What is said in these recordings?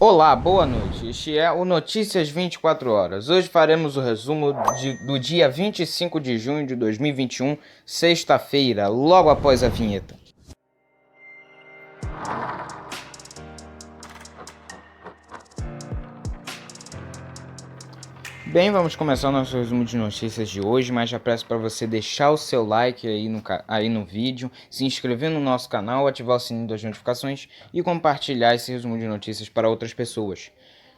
Olá, boa noite. Este é o Notícias 24 Horas. Hoje faremos o resumo do dia 25 de junho de 2021, sexta-feira, logo após a vinheta. Bem, vamos começar o nosso resumo de notícias de hoje, mas já peço para você deixar o seu like aí no vídeo, se inscrever no nosso canal, ativar o sininho das notificações e compartilhar esse resumo de notícias para outras pessoas.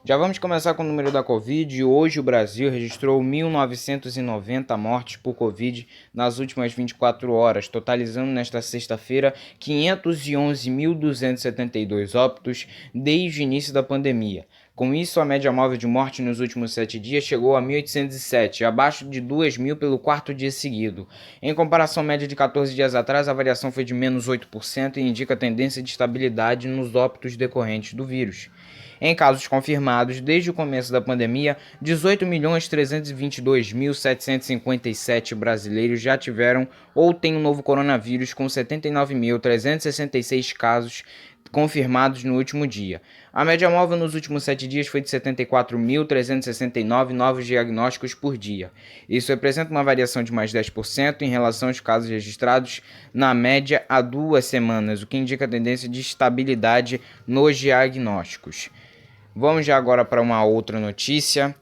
Já vamos começar com o número da Covid. Hoje o Brasil registrou 1.990 mortes por Covid nas últimas 24 horas, totalizando nesta sexta-feira 511.272 óbitos desde o início da pandemia. Com isso, a média móvel de morte nos últimos 7 dias chegou a 1.807, abaixo de 2.000 pelo quarto dia seguido. Em comparação à média de 14 dias atrás, a variação foi de menos 8% e indica tendência de estabilidade nos óbitos decorrentes do vírus. Em casos confirmados, desde o começo da pandemia, 18.322.757 brasileiros já tiveram ou têm o novo coronavírus, com 79.366 casos confirmados no último dia. A média móvel nos últimos 7 dias foi de 74.369 novos diagnósticos por dia. Isso representa uma variação de mais 10% em relação aos casos registrados na média há 2 semanas, o que indica a tendência de estabilidade nos diagnósticos. Vamos já agora para uma outra notícia,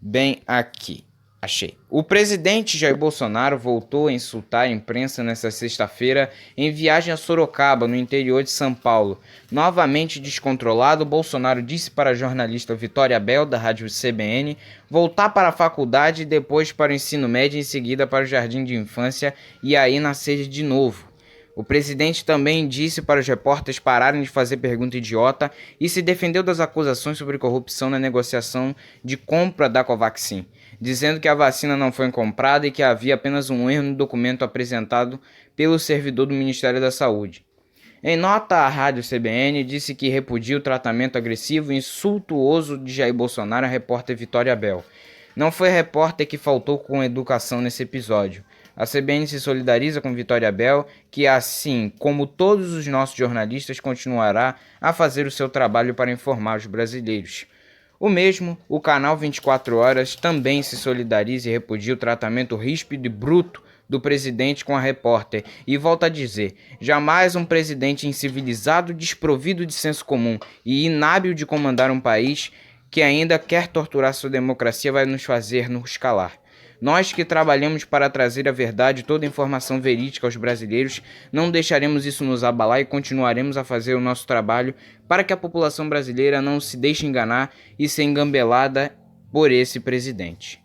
bem aqui. Achei. O presidente Jair Bolsonaro voltou a insultar a imprensa nesta sexta-feira em viagem a Sorocaba, no interior de São Paulo. Novamente descontrolado, Bolsonaro disse para a jornalista Vitória Bel, da rádio CBN, voltar para a faculdade e depois para o ensino médio e em seguida para o jardim de infância e aí nascer de novo. O presidente também disse para os repórteres pararem de fazer pergunta idiota e se defendeu das acusações sobre corrupção na negociação de compra da Covaxin, dizendo que a vacina não foi comprada e que havia apenas um erro no documento apresentado pelo servidor do Ministério da Saúde. Em nota, a rádio CBN disse que repudia o tratamento agressivo e insultuoso de Jair Bolsonaro à repórter Vitória Bel. Não foi a repórter que faltou com educação nesse episódio. A CBN se solidariza com Vitória Bel, que assim como todos os nossos jornalistas continuará a fazer o seu trabalho para informar os brasileiros. O mesmo, o canal 24 Horas também se solidariza e repudia o tratamento ríspido e bruto do presidente com a repórter e volta a dizer: jamais um presidente incivilizado, desprovido de senso comum e inábil de comandar um país que ainda quer torturar sua democracia vai nos fazer nos calar. Nós que trabalhamos para trazer a verdade e toda a informação verídica aos brasileiros, não deixaremos isso nos abalar e continuaremos a fazer o nosso trabalho para que a população brasileira não se deixe enganar e ser engambelada por esse presidente.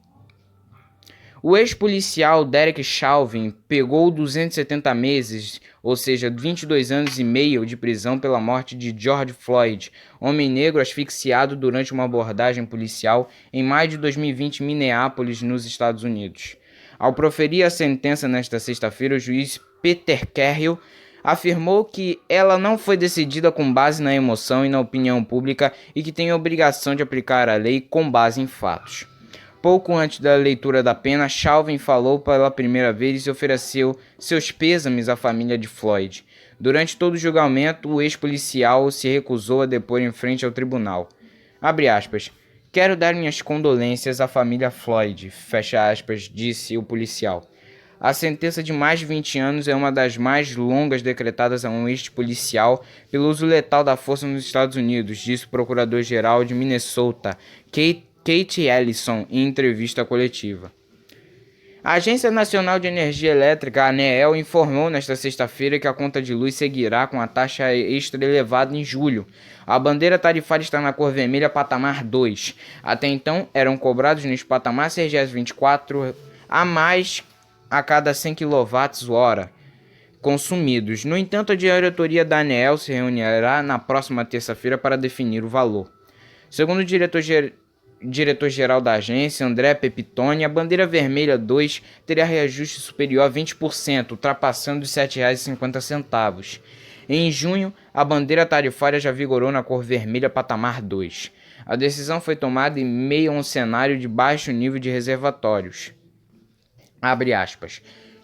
O ex-policial Derek Chauvin pegou 270 meses, ou seja, 22 anos e meio de prisão pela morte de George Floyd, homem negro asfixiado durante uma abordagem policial em maio de 2020 em Minneapolis, nos Estados Unidos. Ao proferir a sentença nesta sexta-feira, o juiz Peter Carrill afirmou que ela não foi decidida com base na emoção e na opinião pública e que tem a obrigação de aplicar a lei com base em fatos. Pouco antes da leitura da pena, Chauvin falou pela primeira vez e ofereceu seus pêsames à família de Floyd. Durante todo o julgamento, o ex-policial se recusou a depor em frente ao tribunal. Abre aspas. Quero dar minhas condolências à família Floyd, fecha aspas, disse o policial. A sentença de mais de 20 anos é uma das mais longas decretadas a um ex-policial pelo uso letal da força nos Estados Unidos, disse o procurador-geral de Minnesota, Kate Ellison, em entrevista coletiva. A Agência Nacional de Energia Elétrica, a ANEEL, informou nesta sexta-feira que a conta de luz seguirá com a taxa extra elevada em julho. A bandeira tarifária está na cor vermelha patamar 2. Até então, eram cobrados neste patamar CGS 24 a mais a cada 100 kWh consumidos. No entanto, a diretoria da ANEEL se reunirá na próxima terça-feira para definir o valor. Segundo o diretor-geral da agência, André Pepitone, a bandeira vermelha 2 teria reajuste superior a 20%, ultrapassando os R$ 7,50. Em junho, a bandeira tarifária já vigorou na cor vermelha patamar 2. A decisão foi tomada em meio a um cenário de baixo nível de reservatórios. Abre aspas.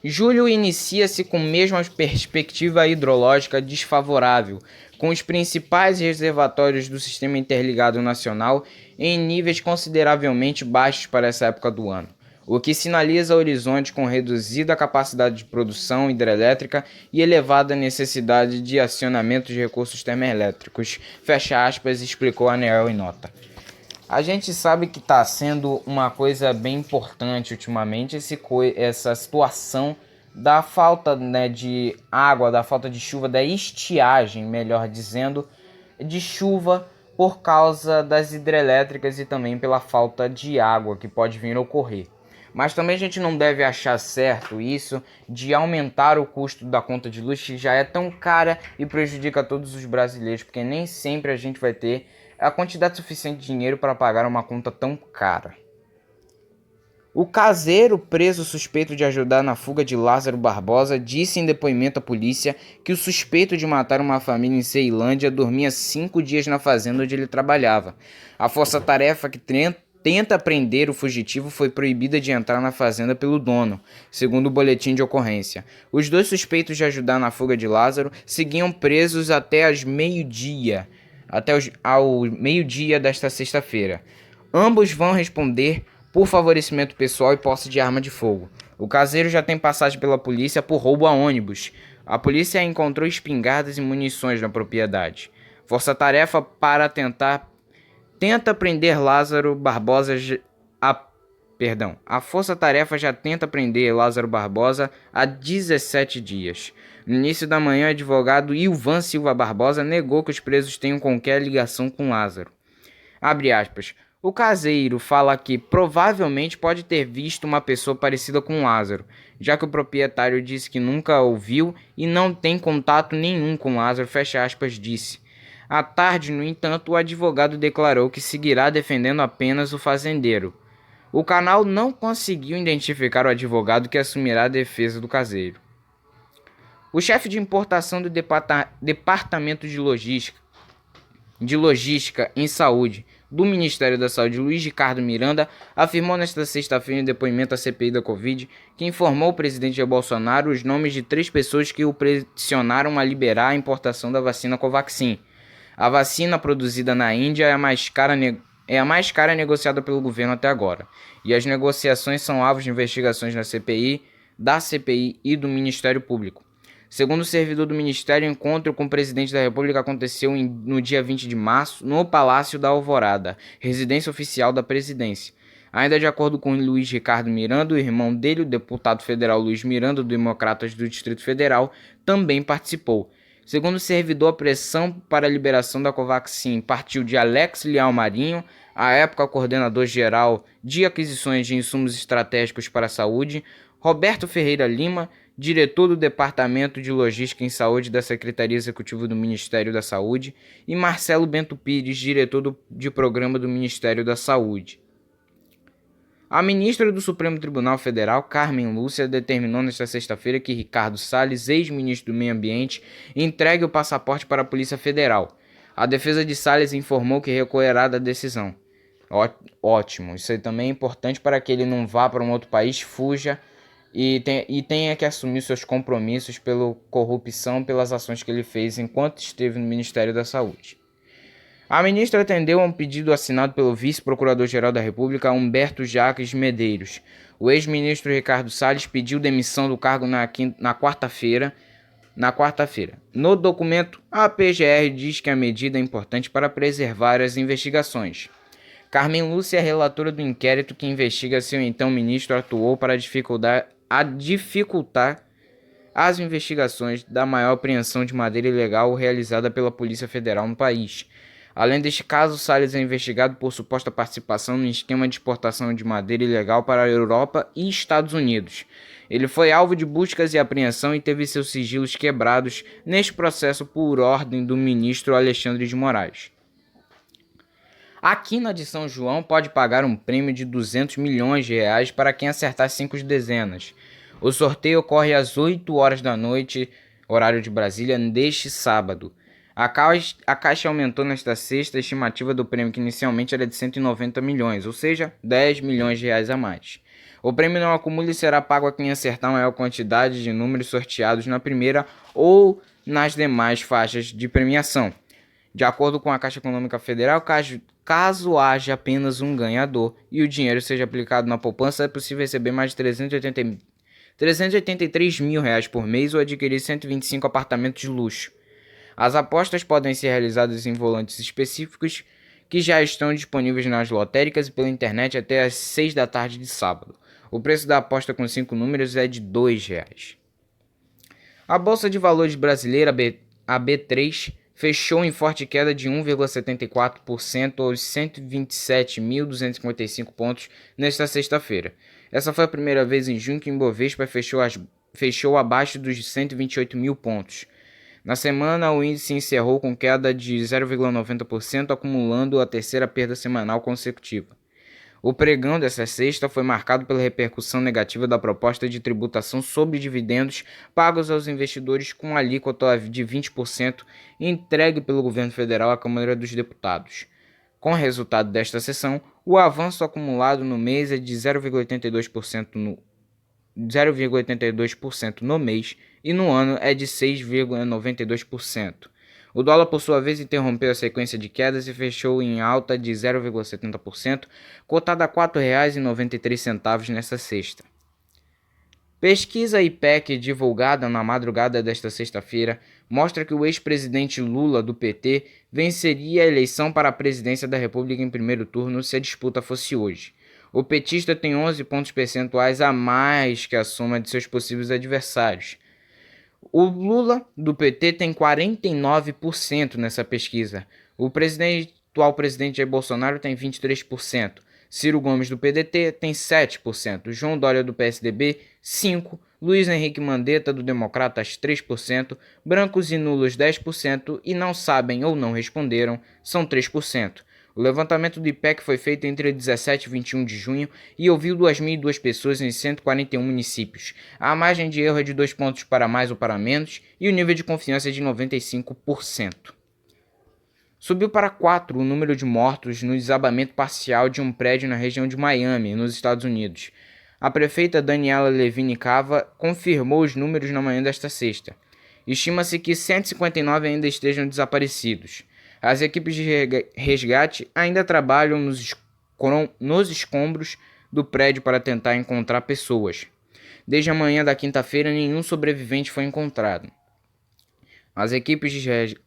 Julho inicia-se com mesma perspectiva hidrológica desfavorável, com os principais reservatórios do Sistema Interligado Nacional em níveis consideravelmente baixos para essa época do ano, o que sinaliza horizonte com reduzida capacidade de produção hidrelétrica e elevada necessidade de acionamento de recursos termoelétricos, fecha aspas, explicou a ANEEL em nota. A gente sabe que está sendo uma coisa bem importante ultimamente essa situação da falta, né, de água, da falta de chuva, da estiagem, melhor dizendo, de chuva por causa das hidrelétricas e também pela falta de água que pode vir a ocorrer. Mas também a gente não deve achar certo isso de aumentar o custo da conta de luz, que já é tão cara e prejudica todos os brasileiros, porque nem sempre a gente vai ter a quantidade suficiente de dinheiro para pagar uma conta tão cara. O caseiro preso suspeito de ajudar na fuga de Lázaro Barbosa disse em depoimento à polícia que o suspeito de matar uma família em Ceilândia dormia 5 dias na fazenda onde ele trabalhava. A força-tarefa que tenta prender o fugitivo foi proibida de entrar na fazenda pelo dono, segundo o boletim de ocorrência. Os 2 suspeitos de ajudar na fuga de Lázaro seguiam presos até ao meio-dia desta sexta-feira. Ambos vão responder por favorecimento pessoal e posse de arma de fogo. O caseiro já tem passagem pela polícia por roubo a ônibus. A polícia encontrou espingardas e munições na propriedade. Força-tarefa para tenta prender Lázaro Barbosa. A força-tarefa já tenta prender Lázaro Barbosa há 17 dias. No início da manhã, o advogado Ilvan Silva Barbosa negou que os presos tenham qualquer ligação com Lázaro. Abre aspas. O caseiro fala que provavelmente pode ter visto uma pessoa parecida com Lázaro, já que o proprietário disse que nunca o viu e não tem contato nenhum com Lázaro, fecha aspas, disse. À tarde, no entanto, o advogado declarou que seguirá defendendo apenas o fazendeiro. O canal não conseguiu identificar o advogado que assumirá a defesa do caseiro. O chefe de importação do Departamento de Logística em Saúde do Ministério da Saúde, Luiz Ricardo Miranda, afirmou nesta sexta-feira em depoimento à CPI da Covid que informou o presidente Jair Bolsonaro os nomes de 3 pessoas que o pressionaram a liberar a importação da vacina Covaxin. A vacina produzida na Índia é a mais cara negociada pelo governo até agora, e as negociações são alvos de investigações da CPI e do Ministério Público. Segundo o servidor do Ministério, o encontro com o presidente da República aconteceu no dia 20 de março, no Palácio da Alvorada, residência oficial da presidência. Ainda de acordo com Luiz Ricardo Miranda, o irmão dele, o deputado federal Luiz Miranda, do Democratas do Distrito Federal, também participou. Segundo o servidor, a pressão para a liberação da Covaxin partiu de Alex Leal Marinho, à época coordenador-geral de aquisições de insumos estratégicos para a saúde, Roberto Ferreira Lima, diretor do Departamento de Logística em Saúde da Secretaria Executiva do Ministério da Saúde, e Marcelo Bento Pires, diretor de Programa do Ministério da Saúde. A ministra do Supremo Tribunal Federal, Carmen Lúcia, determinou nesta sexta-feira que Ricardo Salles, ex-ministro do Meio Ambiente, entregue o passaporte para a Polícia Federal. A defesa de Salles informou que recorrerá da decisão. Ótimo, isso aí também é importante para que ele não vá para um outro país, fuja e tenha que assumir seus compromissos pela corrupção, pelas ações que ele fez enquanto esteve no Ministério da Saúde. A ministra atendeu a um pedido assinado pelo vice-procurador-geral da República, Humberto Jacques Medeiros. O ex-ministro Ricardo Salles pediu demissão do cargo na quarta-feira. No documento, a PGR diz que a medida é importante para preservar as investigações. Carmen Lúcia é relatora do inquérito que investiga se o então ministro atuou para dificultar as investigações da maior apreensão de madeira ilegal realizada pela Polícia Federal no país. Além deste caso, Salles é investigado por suposta participação no esquema de exportação de madeira ilegal para a Europa e Estados Unidos. Ele foi alvo de buscas e apreensão e teve seus sigilos quebrados neste processo por ordem do ministro Alexandre de Moraes. A Quina de São João pode pagar um prêmio de R$200 milhões para quem acertar 5 dezenas. O sorteio ocorre às 8 horas da noite, horário de Brasília, deste sábado. A Caixa aumentou nesta sexta a estimativa do prêmio, que inicialmente era de 190 milhões, ou seja, R$10 milhões a mais. O prêmio não acumula e será pago a quem acertar a maior quantidade de números sorteados na primeira ou nas demais faixas de premiação. De acordo com a Caixa Econômica Federal, caso haja apenas um ganhador e o dinheiro seja aplicado na poupança, é possível receber mais de 383 mil reais por mês ou adquirir 125 apartamentos de luxo. As apostas podem ser realizadas em volantes específicos que já estão disponíveis nas lotéricas e pela internet até às 6 da tarde de sábado. O preço da aposta com 5 números é de R$ 2. A Bolsa de Valores brasileira, a B3, fechou em forte queda de 1,74% aos 127.255 pontos nesta sexta-feira. Essa foi a primeira vez em junho que o Ibovespa fechou abaixo dos 128 mil pontos. Na semana, o índice encerrou com queda de 0,90%, acumulando a terceira perda semanal consecutiva. O pregão dessa sexta foi marcado pela repercussão negativa da proposta de tributação sobre dividendos pagos aos investidores com alíquota de 20% entregue pelo governo federal à Câmara dos Deputados. Com o resultado desta sessão, o avanço acumulado no mês é de 0,82% no mês e no ano é de 6,92%. O dólar, por sua vez, interrompeu a sequência de quedas e fechou em alta de 0,70%, cotado a R$ 4,93 nesta sexta. Pesquisa IPEC divulgada na madrugada desta sexta-feira mostra que o ex-presidente Lula, do PT, venceria a eleição para a presidência da República em primeiro turno se a disputa fosse hoje. O petista tem 11 pontos percentuais a mais que a soma de seus possíveis adversários. O Lula, do PT, tem 49% nessa pesquisa. O atual presidente Jair Bolsonaro tem 23%. Ciro Gomes, do PDT, tem 7%. João Dória, do PSDB, 5%. Luiz Henrique Mandetta, do Democratas, 3%. Brancos e nulos, 10%. E não sabem ou não responderam, são 3%. O levantamento do IPEC foi feito entre 17 e 21 de junho e ouviu 2.002 pessoas em 141 municípios. A margem de erro é de 2 pontos para mais ou para menos e o nível de confiança é de 95%. Subiu para 4 o número de mortos no desabamento parcial de um prédio na região de Miami, nos Estados Unidos. A prefeita Daniela Levine Cava confirmou os números na manhã desta sexta. Estima-se que 159 ainda estejam desaparecidos. As equipes de resgate ainda trabalham nos escombros do prédio para tentar encontrar pessoas. Desde a manhã da quinta-feira, nenhum sobrevivente foi encontrado. As equipes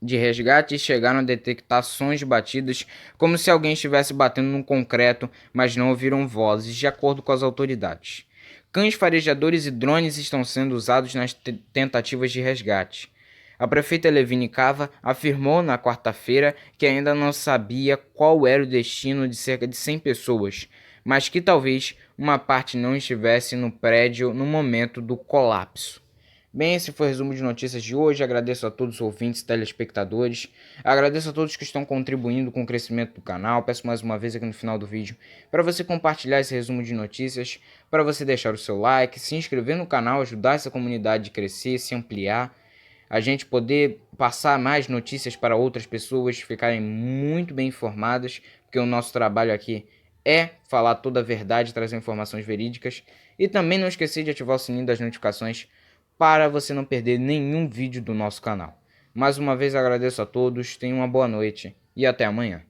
de resgate chegaram a detectar sons de batidas como se alguém estivesse batendo no concreto, mas não ouviram vozes, de acordo com as autoridades. Cães farejadores e drones estão sendo usados nas tentativas de resgate. A prefeita Levine Cava afirmou na quarta-feira que ainda não sabia qual era o destino de cerca de 100 pessoas, mas que talvez uma parte não estivesse no prédio no momento do colapso. Bem, esse foi o resumo de notícias de hoje. Agradeço a todos os ouvintes e telespectadores. Agradeço a todos que estão contribuindo com o crescimento do canal. Peço mais uma vez aqui no final do vídeo para você compartilhar esse resumo de notícias, para você deixar o seu like, se inscrever no canal, ajudar essa comunidade a crescer, se ampliar, a gente poder passar mais notícias para outras pessoas ficarem muito bem informadas, porque o nosso trabalho aqui é falar toda a verdade, trazer informações verídicas. E também não esquecer de ativar o sininho das notificações para você não perder nenhum vídeo do nosso canal. Mais uma vez agradeço a todos, tenham uma boa noite e até amanhã.